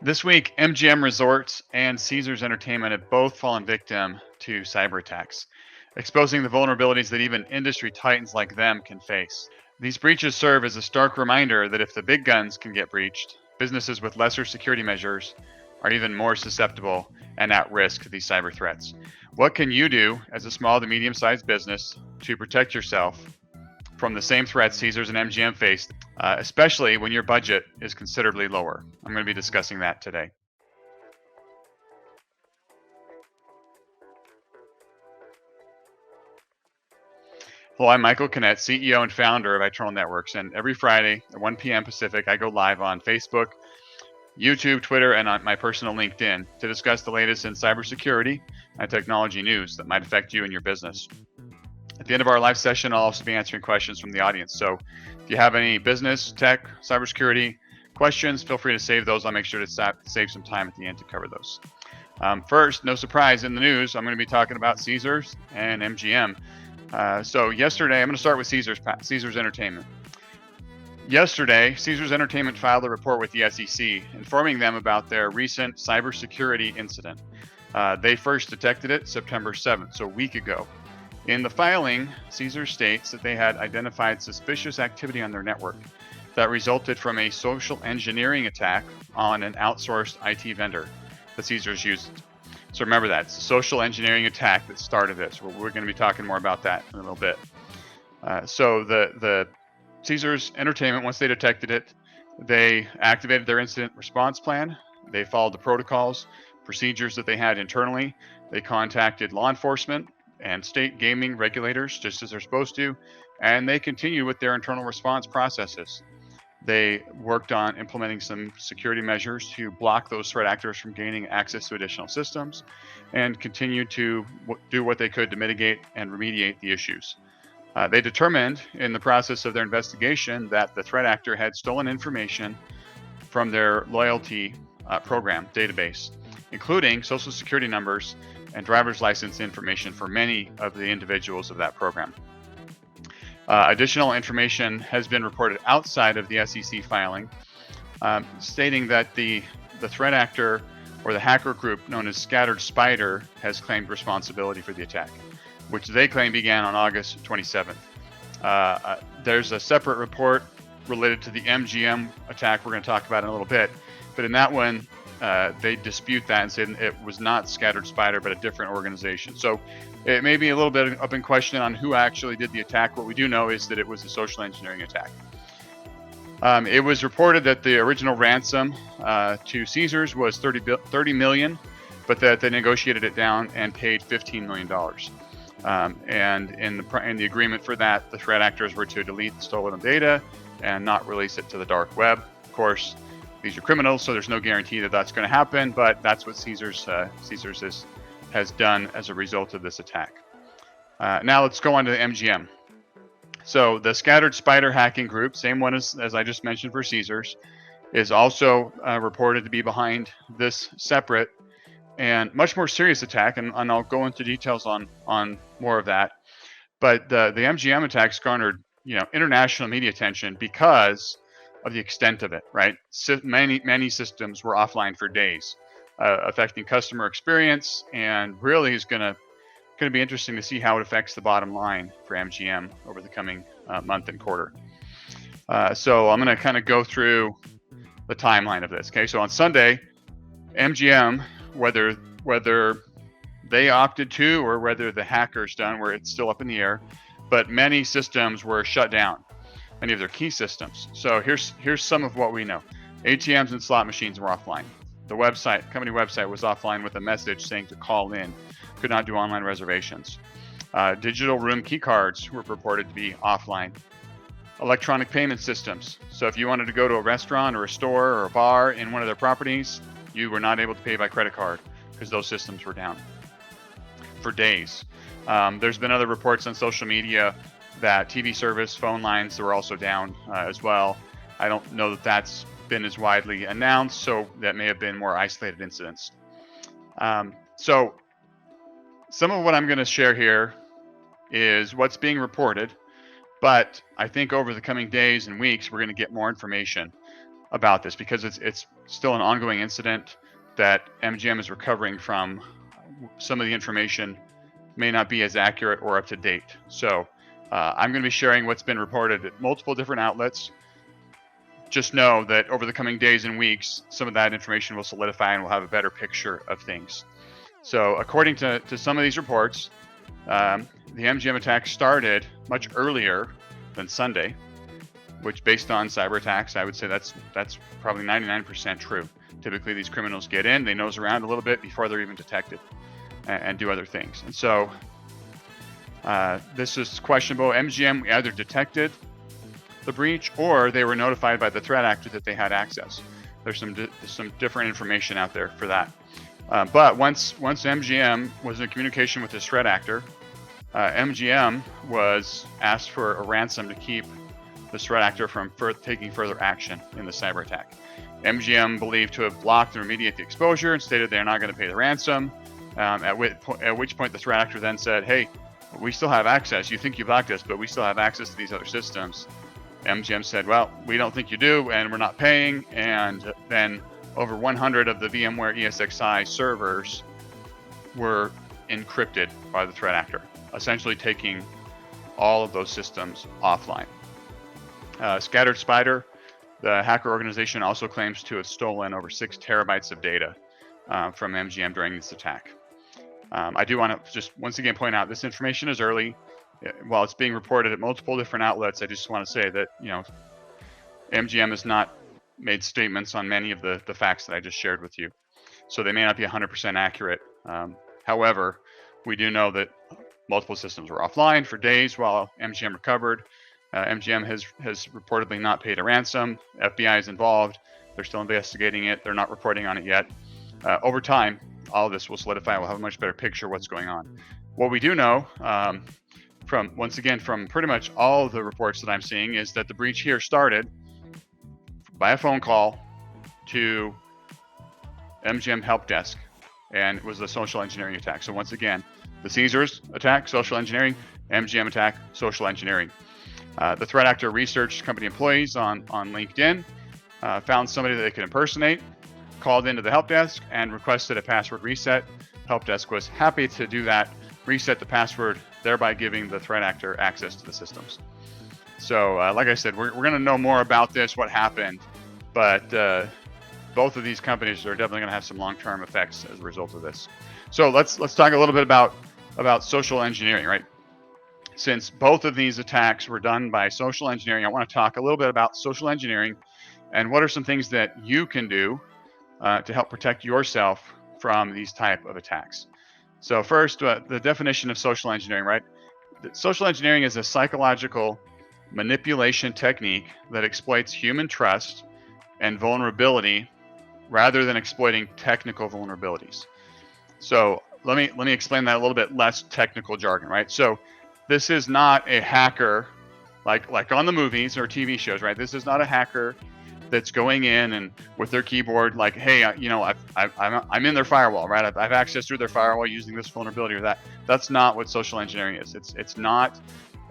This week, MGM Resorts and Caesars Entertainment have both fallen victim to cyber attacks, exposing the vulnerabilities that even industry titans like them can face. These breaches serve as a stark reminder that if the big guns can get breached, businesses with lesser security measures are even more susceptible and at risk to these cyber threats. What can you do as a small to medium sized business to protect yourself from the same threats Caesars and MGM faced, especially when your budget is considerably lower? I'm going to be discussing that today. Hello, I'm Michael Kinnett, CEO and founder of Iternal Networks, and every Friday at 1 p.m. Pacific, I go live on Facebook, YouTube, Twitter, and on my personal LinkedIn to discuss the latest in cybersecurity and technology news that might affect you and your business. At the end of our live session, I'll also be answering questions from the audience. So if you have any business, tech, cybersecurity questions, feel free to save those. I'll make sure to save some time at the end to cover those. First, no surprise in the news, I'm going to be talking about Caesars and MGM. So yesterday, I'm going to start with Caesars Entertainment. Yesterday, Caesars Entertainment filed a report with the SEC informing them about their recent cybersecurity incident. They first detected it September 7th, so a week ago. In the filing, Caesars states that they had identified suspicious activity on their network that resulted from a social engineering attack on an outsourced IT vendor that Caesars used. So remember that, it's a social engineering attack that started this. We're going to be talking more about that in a little bit. So the Caesars Entertainment, once they detected it, they activated their incident response plan. They followed the protocols, procedures that they had internally. They contacted law enforcement and state gaming regulators, just as they're supposed to, and they continue with their internal response processes. They worked on implementing some security measures to block those threat actors from gaining access to additional systems and continued to do what they could to mitigate and remediate the issues. They determined in the process of their investigation that the threat actor had stolen information from their loyalty program database, including social security numbers and driver's license information for many of the individuals of that program. Additional information has been reported outside of the SEC filing, stating that the threat actor or the hacker group known as Scattered Spider has claimed responsibility for the attack, which they claim began on August 27th. There's a separate report related to the MGM attack we're going to talk about in a little bit, but in that one, they dispute that and say it was not Scattered Spider, but a different organization. So it may be a little bit up in question on who actually did the attack. What we do know is that it was a social engineering attack. It was reported that the original ransom to Caesars was $30 million, but that they negotiated it down and paid $15 million. And in the agreement for that, the threat actors were to delete the stolen data and not release it to the dark web. Of course, these are criminals, so there's no guarantee that that's going to happen, but that's what Caesars has done as a result of this attack. Now let's go on to the MGM. So the Scattered Spider hacking group, same one as I just mentioned for Caesars, is also reported to be behind this separate and much more serious attack, and I'll go into details on more of that. But the MGM attacks garnered international media attention because of the extent of it, right? Many systems were offline for days, affecting customer experience, and really is going to be interesting to see how it affects the bottom line for MGM over the coming month and quarter. So I'm going to kind of go through the timeline of this. Okay, so on Sunday, MGM, whether they opted to or whether the hackers done, where it's still up in the air, but many systems were shut down. Many of their key systems. So here's some of what we know. ATMs and slot machines were offline. The company website was offline with a message saying to call in. Could not do online reservations. Digital room key cards were reported to be offline. Electronic payment systems. So if you wanted to go to a restaurant or a store or a bar in one of their properties, you were not able to pay by credit card because those systems were down for days. There's been other reports on social media that TV service phone lines were also down as well. I don't know that that's been as widely announced, so that may have been more isolated incidents. So some of what I'm going to share here is what's being reported, but I think over the coming days and weeks, we're going to get more information about this, because it's still an ongoing incident that MGM is recovering from. Some of the information may not be as accurate or up to date. So I'm going to be sharing what's been reported at multiple different outlets. Just know that over the coming days and weeks, some of that information will solidify and we'll have a better picture of things. So according to some of these reports, the MGM attack started much earlier than Sunday, which, based on cyber attacks, I would say that's probably 99% true. Typically, these criminals get in, they nose around a little bit before they're even detected and do other things. And so this is questionable. MGM either detected the breach or they were notified by the threat actor that they had access. There's some different information out there for that. But once MGM was in communication with this threat actor, MGM was asked for a ransom to keep the threat actor from taking further action in the cyber attack. MGM believed to have blocked and remediate the exposure and stated they're not going to pay the ransom. At which point the threat actor then said, "Hey, we still have access. You think you blocked us, but we still have access to these other systems." MGM said, "Well, we don't think you do, and we're not paying." And then over 100 of the VMware ESXi servers were encrypted by the threat actor, essentially taking all of those systems offline. Scattered Spider, the hacker organization, also claims to have stolen over 6 terabytes of data from MGM during this attack. I do want to just once again point out this information is early. While it's being reported at multiple different outlets, I just want to say that, MGM has not made statements on many of the facts that I just shared with you. So they may not be 100% accurate. However, we do know that multiple systems were offline for days while MGM recovered. MGM has reportedly not paid a ransom. FBI is involved. They're still investigating it. They're not reporting on it yet. Over time, all of this will solidify. We'll have a much better picture of what's going on. What we do know, from pretty much all of the reports that I'm seeing, is that the breach here started by a phone call to MGM help desk, and it was a social engineering attack. So once again, the Caesars attack, social engineering; MGM attack, social engineering. The threat actor researched company employees on LinkedIn, found somebody that they could impersonate, called into the help desk, and requested a password reset. Help desk was happy to do that, reset the password, thereby giving the threat actor access to the systems. So, like I said, we're going to know more about this, what happened, but both of these companies are definitely going to have some long-term effects as a result of this. So let's talk a little bit about social engineering, right? Since both of these attacks were done by social engineering, I want to talk a little bit about social engineering and what are some things that you can do to help protect yourself from these type of attacks. So first, the definition of social engineering, right? Social engineering is a psychological manipulation technique that exploits human trust and vulnerability rather than exploiting technical vulnerabilities. So let me explain that a little bit less technical jargon, right? So this is not a hacker like on the movies or TV shows, right? This is not a hacker that's going in and with their keyboard like, hey, I'm in their firewall, right? I've access through their firewall using this vulnerability or that. That's not what social engineering is. It's not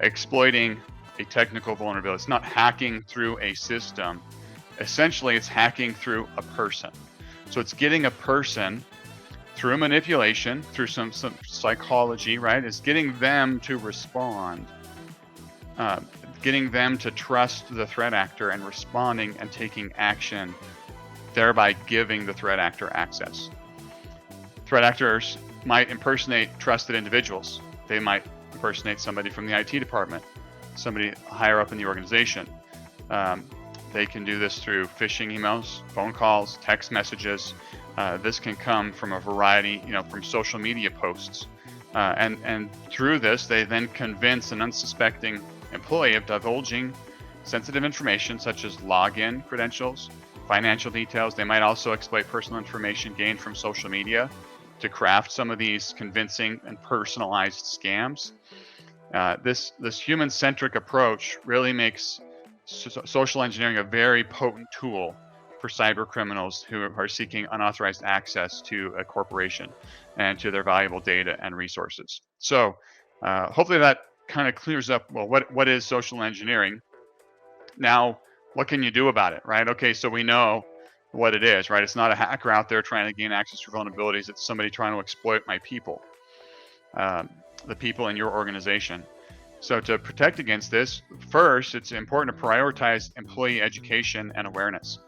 exploiting a technical vulnerability. It's not hacking through a system. Essentially, it's hacking through a person. So it's getting a person through manipulation, through some psychology, right? It's getting them to respond, getting them to trust the threat actor and responding and taking action, thereby giving the threat actor access. Threat actors might impersonate trusted individuals. They might impersonate somebody from the IT department, somebody higher up in the organization. They can do this through phishing emails, phone calls, text messages. This can come from a variety, from social media posts. And through this, they then convince an unsuspecting employee of divulging sensitive information such as login credentials, financial details. They might also exploit personal information gained from social media to craft some of these convincing and personalized scams. This human-centric approach really makes social engineering a very potent tool for cyber criminals who are seeking unauthorized access to a corporation and to their valuable data and resources. So hopefully that kind of clears up, well, what is social engineering? Now, What can you do about it, right? Okay, so we know what it is, right? It's not a hacker out there trying to gain access to vulnerabilities. It's somebody trying to exploit my people, um, the people in your organization. So to protect against this, first, it's important to prioritize employee education and awareness.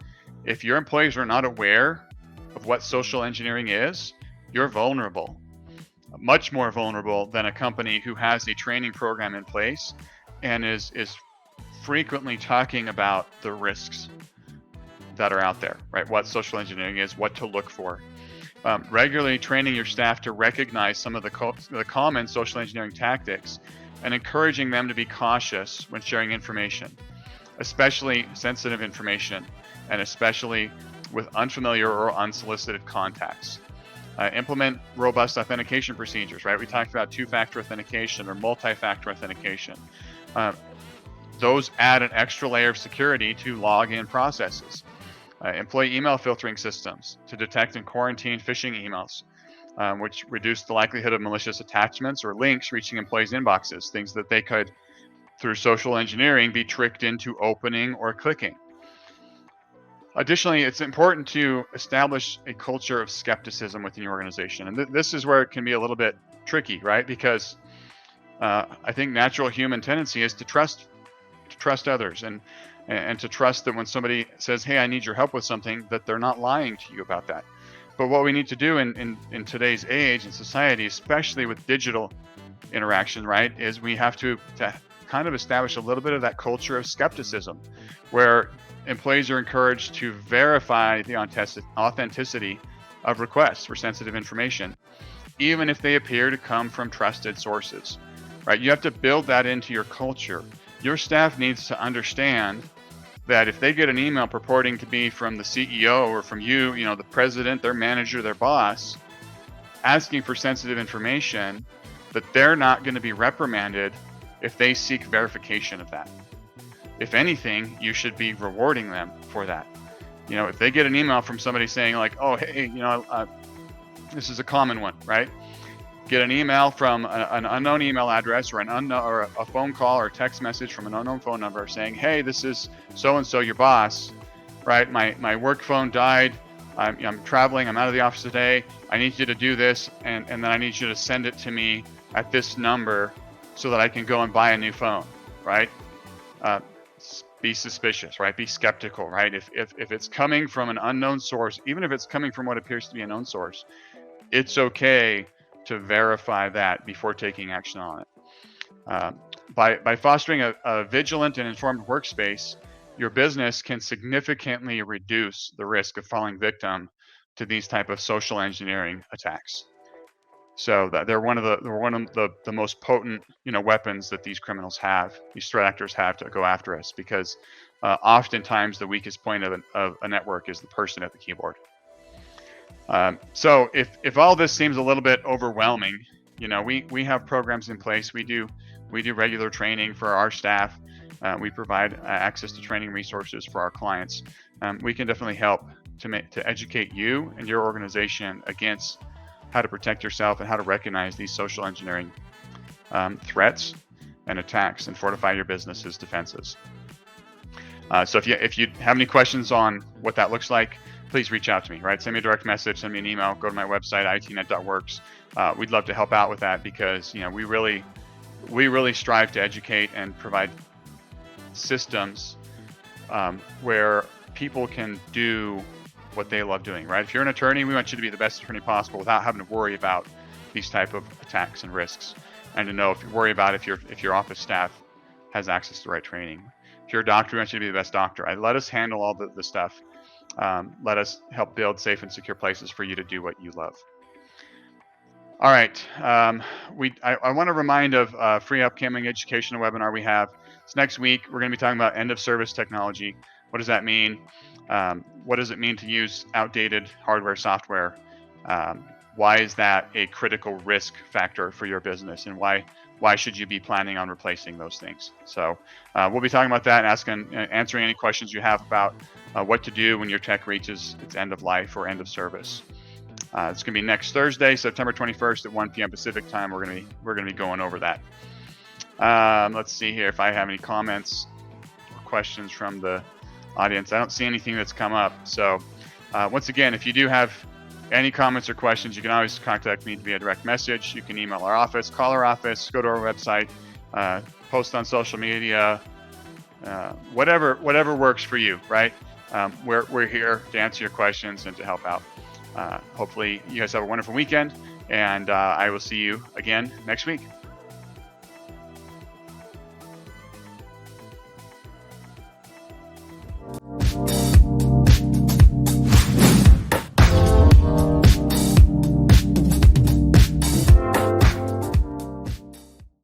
If your employees are not aware of what social engineering is, you're vulnerable, much more vulnerable than a company who has a training program in place and is frequently talking about the risks that are out there, right? What social engineering is, what to look for. Regularly training your staff to recognize some of the common social engineering tactics and encouraging them to be cautious when sharing information, especially sensitive information, and especially with unfamiliar or unsolicited contacts. Implement robust authentication procedures, right? We talked about two-factor authentication or multi-factor authentication. Those add an extra layer of security to login processes. Employee email filtering systems to detect and quarantine phishing emails, which reduce the likelihood of malicious attachments or links reaching employees' inboxes, things that they could, through social engineering, be tricked into opening or clicking. Additionally, it's important to establish a culture of skepticism within your organization. And this is where it can be a little bit tricky, right? Because I think natural human tendency is to trust others and to trust that when somebody says, hey, I need your help with something, that they're not lying to you about that. But what we need to do in today's age and society, especially with digital interaction, right, is we have to kind of establish a little bit of that culture of skepticism where employees are encouraged to verify the authenticity of requests for sensitive information, even if they appear to come from trusted sources, right? You have to build that into your culture. Your staff needs to understand that if they get an email purporting to be from the CEO or from you, the president, their manager, their boss, asking for sensitive information, that they're not going to be reprimanded if they seek verification of that. If anything, you should be rewarding them for that. If they get an email from somebody saying like, oh, hey, this is a common one, right? Get an email from an unknown email address or or a phone call or text message from an unknown phone number saying, hey, this is so-and-so, your boss, right? My work phone died. I'm traveling. I'm out of the office today. I need you to do this. And then I need you to send it to me at this number so that I can go and buy a new phone, right? Be suspicious, right? Be skeptical, right? If it's coming from an unknown source, even if it's coming from what appears to be a known source, it's okay to verify that before taking action on it. By fostering a vigilant and informed workspace, your business can significantly reduce the risk of falling victim to these type of social engineering attacks. So that they're one of the most potent weapons that these criminals have, these threat actors have to go after us, because oftentimes the weakest point of a network is the person at the keyboard. So if all this seems a little bit overwhelming, we have programs in place. We do regular training for our staff. We provide access to training resources for our clients. We can definitely help to educate you and your organization against how to protect yourself and how to recognize these social engineering threats and attacks and fortify your business's defenses. So if you have any questions on what that looks like, please reach out to me, right? Send me a direct message, send me an email, go to my website, ITNet.works. We'd love to help out with that because, we really strive to educate and provide systems where people can do what they love doing, right? If you're an attorney, we want you to be the best attorney possible without having to worry about these type of attacks and risks, and to know if you worry about if your office staff has access to the right training. If you're a doctor, we want you to be the best doctor. Right? Let us handle all the stuff. Let us help build safe and secure places for you to do what you love. All right. I want to remind of a free upcoming educational webinar we have. It's next week. We're going to be talking about end of service technology. What does that mean? What does it mean to use outdated hardware, software? Why is that a critical risk factor for your business, and why should you be planning on replacing those things? So we'll be talking about that and answering any questions you have about what to do when your tech reaches its end of life or end of service. It's going to be next Thursday, September 21st at 1 p.m. Pacific time. We're going to be going over that. Let's see here if I have any comments or questions from the audience. I don't see anything that's come up. So once again, if you do have any comments or questions, you can always contact me via direct message. You can email our office, call our office, go to our website, post on social media, whatever works for you, right? We're here to answer your questions and to help out. Hopefully you guys have a wonderful weekend, and I will see you again next week.